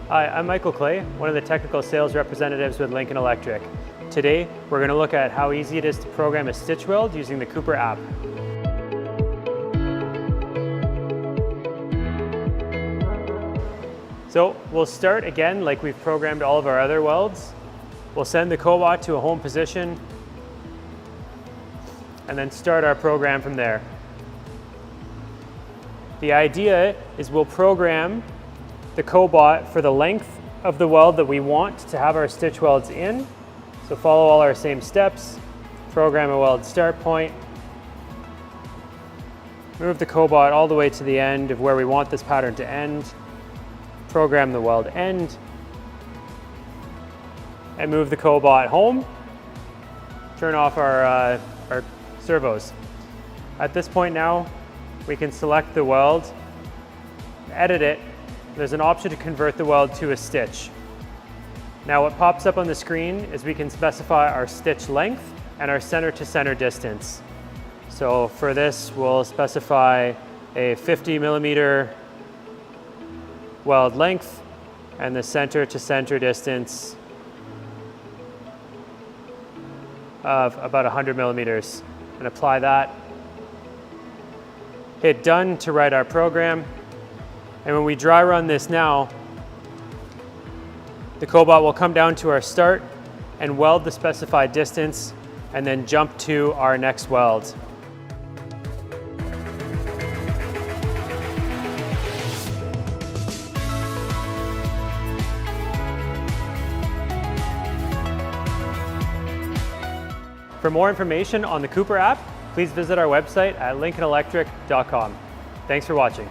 Hi, I'm Michael Clay, one of the technical sales representatives with Lincoln Electric. Today, we're going to look at how easy it is to program a stitch weld using the Cooper app. So we'll start again like we've programmed all of our other welds. We'll send the Cobot to a home position and then start our program from there. The idea is we'll program the Cobot for the length of the weld that we want to have our stitch welds in. So follow all our same steps, program a weld start point, move the Cobot all the way to the end of where we want this pattern to end, program the weld end, and move the Cobot home, turn off our servos. At this point now, we can select the weld, edit it. There's an option to convert the weld to a stitch. Now what pops up on the screen is we can specify our stitch length and our center to center distance. So for this, we'll specify a 50 millimeter weld length and the center to center distance of about 100 millimeters, and apply that. Hit done to write our program. And when we dry run this now, the Cobot will come down to our start and weld the specified distance and then jump to our next weld. For more information on the Cooper app, please visit our website at lincolnelectric.com. Thanks for watching.